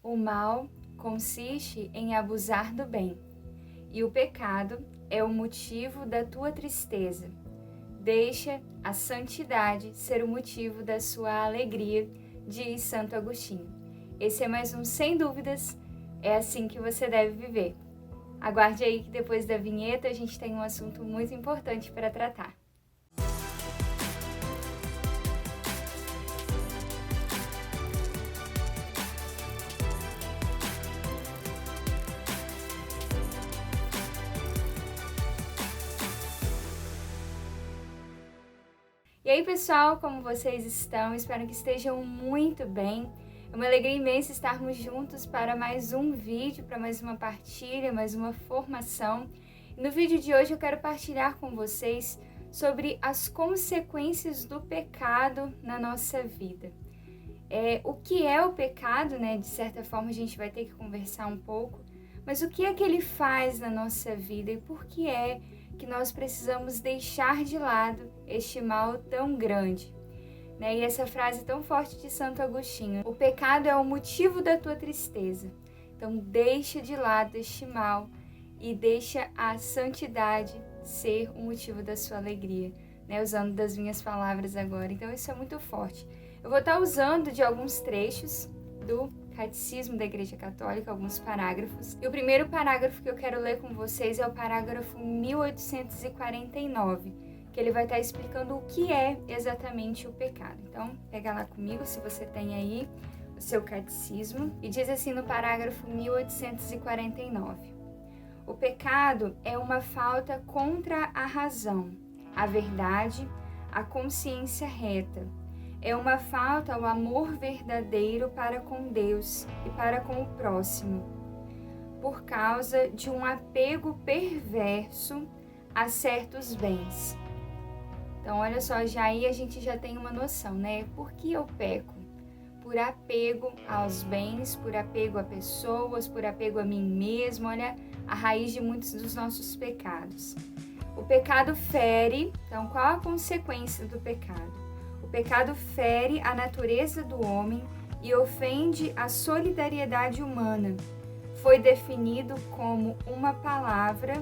O mal consiste em abusar do bem, e o pecado é o motivo da tua tristeza. Deixa a santidade ser o motivo da sua alegria, diz Santo Agostinho. Esse é mais um Sem Dúvidas, é assim que você deve viver. Aguarde aí que depois da vinheta a gente tem um assunto muito importante para tratar. E aí, pessoal, como vocês estão? Espero que estejam muito bem. É uma alegria imensa estarmos juntos para mais um vídeo, para mais uma partilha, mais uma formação. E no vídeo de hoje eu quero partilhar com vocês sobre as consequências do pecado na nossa vida. O que é o pecado, né? De certa forma a gente vai ter que conversar um pouco, mas o que é que ele faz na nossa vida e por que é que nós precisamos deixar de lado este mal tão grande, né? E essa frase tão forte de Santo Agostinho: o pecado é o motivo da tua tristeza. Então deixa de lado este mal e deixa a santidade ser o motivo da sua alegria, né? Usando das minhas palavras agora. Então isso é muito forte. Eu vou estar usando de alguns trechos do Catecismo da Igreja Católica, alguns parágrafos. E o primeiro parágrafo que eu quero ler com vocês é o parágrafo 1849, que ele vai estar explicando o que é exatamente o pecado. Então, pega lá comigo, se você tem aí o seu catecismo, e diz assim no parágrafo 1849: o pecado é uma falta contra a razão, a verdade, a consciência reta. É uma falta ao amor verdadeiro para com Deus e para com o próximo, por causa de um apego perverso a certos bens. Então, olha só, já aí a gente já tem uma noção, né? Por que eu peco? Por apego aos bens, por apego a pessoas, por apego a mim mesmo. Olha a raiz de muitos dos nossos pecados. O pecado fere, então qual a consequência do pecado? O pecado fere a natureza do homem e ofende a solidariedade humana. Foi definido como uma palavra,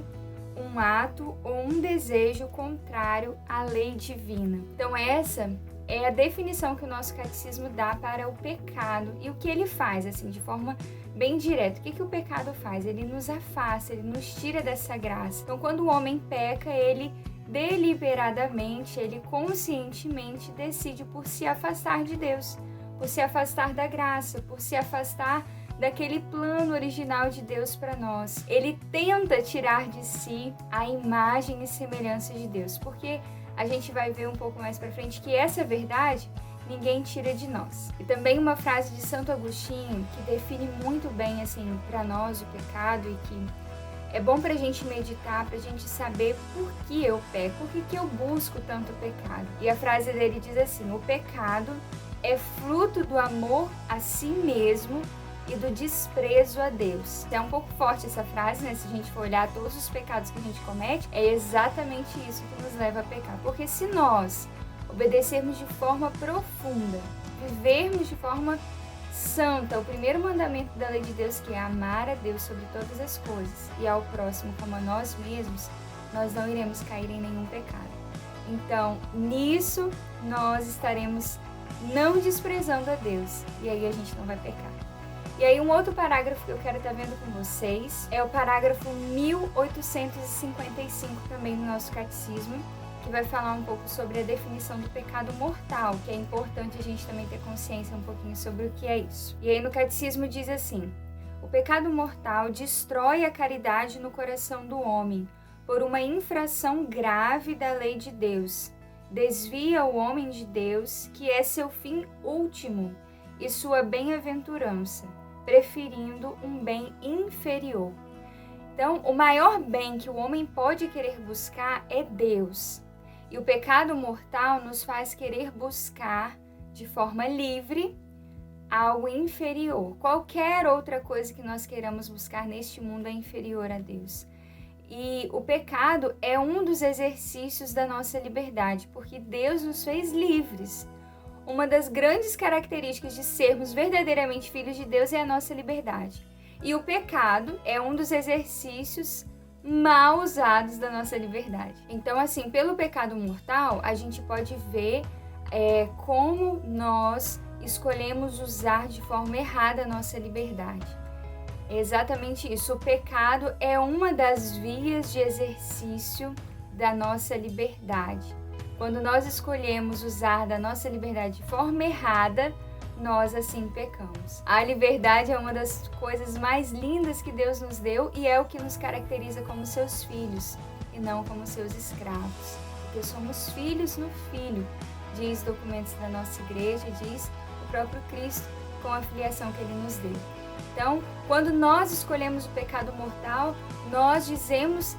um ato ou um desejo contrário à lei divina. Então essa é a definição que o nosso catecismo dá para o pecado e o que ele faz, assim, de forma bem direta. O que o pecado faz? Ele nos afasta, ele nos tira dessa graça. Então quando o homem peca, ele deliberadamente, ele conscientemente decide por se afastar de Deus, por se afastar da graça, por se afastar daquele plano original de Deus para nós. Ele tenta tirar de si a imagem e semelhança de Deus, porque a gente vai ver um pouco mais para frente que essa verdade ninguém tira de nós. E também uma frase de Santo Agostinho que define muito bem assim para nós o pecado e que é bom para a gente meditar, para a gente saber por que eu peco, por que eu busco tanto pecado. E a frase dele diz assim: o pecado é fruto do amor a si mesmo e do desprezo a Deus. É um pouco forte essa frase, né? Se a gente for olhar todos os pecados que a gente comete, é exatamente isso que nos leva a pecar. Porque se nós obedecermos de forma profunda, vivermos de forma santa, o primeiro mandamento da lei de Deus, que é amar a Deus sobre todas as coisas e ao próximo como a nós mesmos, nós não iremos cair em nenhum pecado. Então, nisso, nós estaremos não desprezando a Deus e aí a gente não vai pecar. E aí um outro parágrafo que eu quero estar vendo com vocês é o parágrafo 1855 também no nosso catecismo, que vai falar um pouco sobre a definição do pecado mortal, que é importante a gente também ter consciência um pouquinho sobre o que é isso. E aí no catecismo diz assim: o pecado mortal destrói a caridade no coração do homem por uma infração grave da lei de Deus, desvia o homem de Deus, que é seu fim último, e sua bem-aventurança, preferindo um bem inferior. Então, o maior bem que o homem pode querer buscar é Deus. E o pecado mortal nos faz querer buscar de forma livre algo inferior. Qualquer outra coisa que nós queiramos buscar neste mundo é inferior a Deus. E o pecado é um dos exercícios da nossa liberdade, porque Deus nos fez livres. uma das grandes características de sermos verdadeiramente filhos de Deus é a nossa liberdade. E o pecado é um dos exercícios mal usados da nossa liberdade. Então, assim, pelo pecado mortal, a gente pode ver como nós escolhemos usar de forma errada a nossa liberdade. É exatamente isso. O pecado é uma das vias de exercício da nossa liberdade. Quando nós escolhemos usar da nossa liberdade de forma errada, nós assim pecamos. A liberdade é uma das coisas mais lindas que Deus nos deu e é o que nos caracteriza como seus filhos e não como seus escravos. Porque somos filhos no Filho, diz documentos da nossa igreja, diz o próprio Cristo com a filiação que Ele nos deu. Então, quando nós escolhemos o pecado mortal, nós dizemos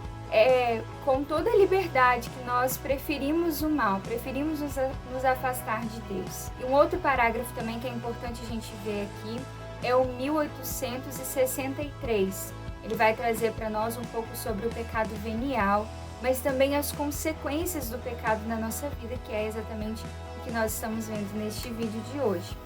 com toda a liberdade que nós preferimos o mal, preferimos nos afastar de Deus. E um outro parágrafo também que é importante a gente ver aqui é o 1863. Ele vai trazer para nós um pouco sobre o pecado venial, mas também as consequências do pecado na nossa vida, que é exatamente o que nós estamos vendo neste vídeo de hoje.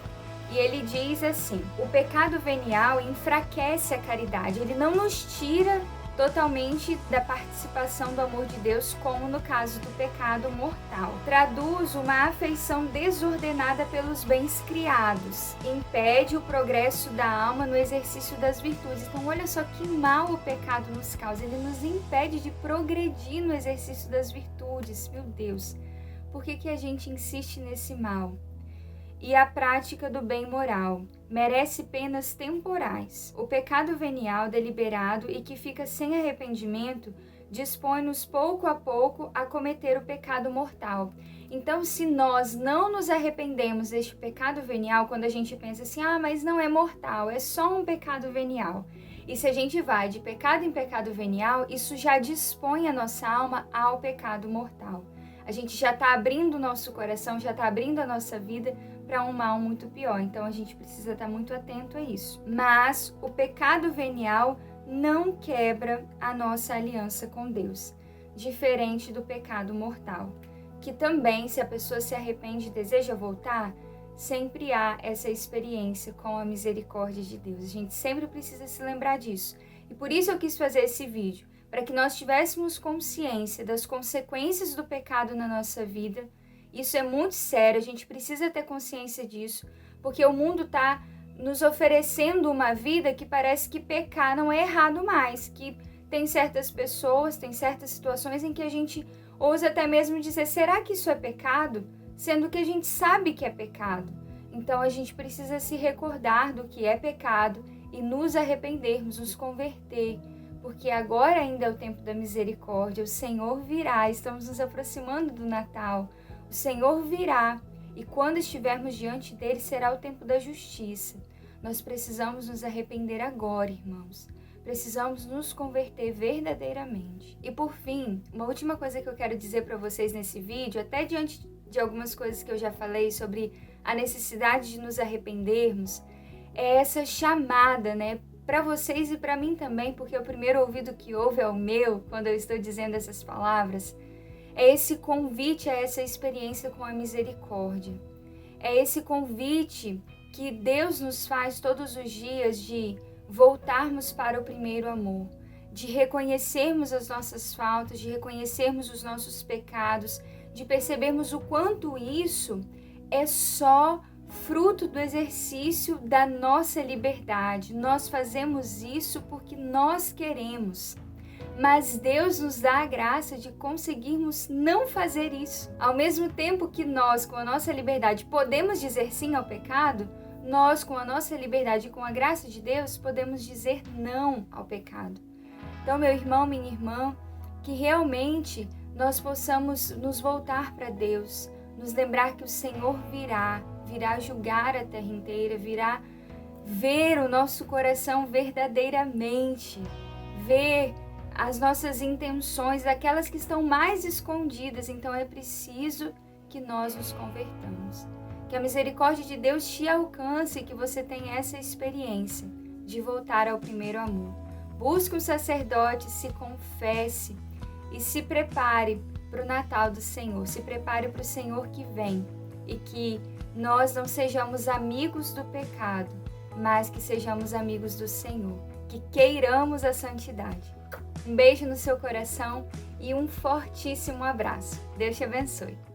E ele diz assim: o pecado venial enfraquece a caridade, ele não nos tira totalmente da participação do amor de Deus, como no caso do pecado mortal. Traduz uma afeição desordenada pelos bens criados, impede o progresso da alma no exercício das virtudes. Então, olha só que mal o pecado nos causa, ele nos impede de progredir no exercício das virtudes. Meu Deus, por que a gente insiste nesse mal? E a prática do bem moral merece penas temporais. O pecado venial deliberado e que fica sem arrependimento dispõe-nos pouco a pouco a cometer o pecado mortal. Então, se nós não nos arrependemos deste pecado venial, quando a gente pensa assim, mas não é mortal, é só um pecado venial. E se a gente vai de pecado em pecado venial, isso já dispõe a nossa alma ao pecado mortal. A gente já está abrindo o nosso coração, já está abrindo a nossa vida para um mal muito pior. Então a gente precisa estar muito atento a isso. Mas o pecado venial não quebra a nossa aliança com Deus, diferente do pecado mortal, que também, se a pessoa se arrepende e deseja voltar, sempre há essa experiência com a misericórdia de Deus. A gente sempre precisa se lembrar disso. E por isso eu quis fazer esse vídeo, para que nós tivéssemos consciência das consequências do pecado na nossa vida. Isso é muito sério, a gente precisa ter consciência disso, porque o mundo está nos oferecendo uma vida que parece que pecar não é errado mais, que tem certas pessoas, tem certas situações em que a gente ousa até mesmo dizer, será que isso é pecado? Sendo que a gente sabe que é pecado. Então a gente precisa se recordar do que é pecado e nos arrependermos, nos converter, porque agora ainda é o tempo da misericórdia, o Senhor virá, estamos nos aproximando do Natal. O Senhor virá e quando estivermos diante dele será o tempo da justiça. Nós precisamos nos arrepender agora, irmãos. Precisamos nos converter verdadeiramente. E por fim, uma última coisa que eu quero dizer para vocês nesse vídeo, até diante de algumas coisas que eu já falei sobre a necessidade de nos arrependermos, é essa chamada, para vocês e para mim também, porque o primeiro ouvido que ouve é o meu quando eu estou dizendo essas palavras. É esse convite a essa experiência com a misericórdia. É esse convite que Deus nos faz todos os dias de voltarmos para o primeiro amor, de reconhecermos as nossas faltas, de reconhecermos os nossos pecados, de percebermos o quanto isso é só fruto do exercício da nossa liberdade. Nós fazemos isso porque nós queremos. Mas Deus nos dá a graça de conseguirmos não fazer isso. Ao mesmo tempo que nós, com a nossa liberdade, podemos dizer sim ao pecado, nós, com a nossa liberdade e com a graça de Deus, podemos dizer não ao pecado. Então, meu irmão, minha irmã, que realmente nós possamos nos voltar para Deus, nos lembrar que o Senhor virá julgar a terra inteira, virá ver o nosso coração verdadeiramente, ver as nossas intenções, aquelas que estão mais escondidas. Então é preciso que nós nos convertamos. Que a misericórdia de Deus te alcance e que você tenha essa experiência de voltar ao primeiro amor. Busque um sacerdote, se confesse e se prepare para o Natal do Senhor. Se prepare para o Senhor que vem e que nós não sejamos amigos do pecado, mas que sejamos amigos do Senhor, que queiramos a santidade. Um beijo no seu coração e um fortíssimo abraço. Deus te abençoe.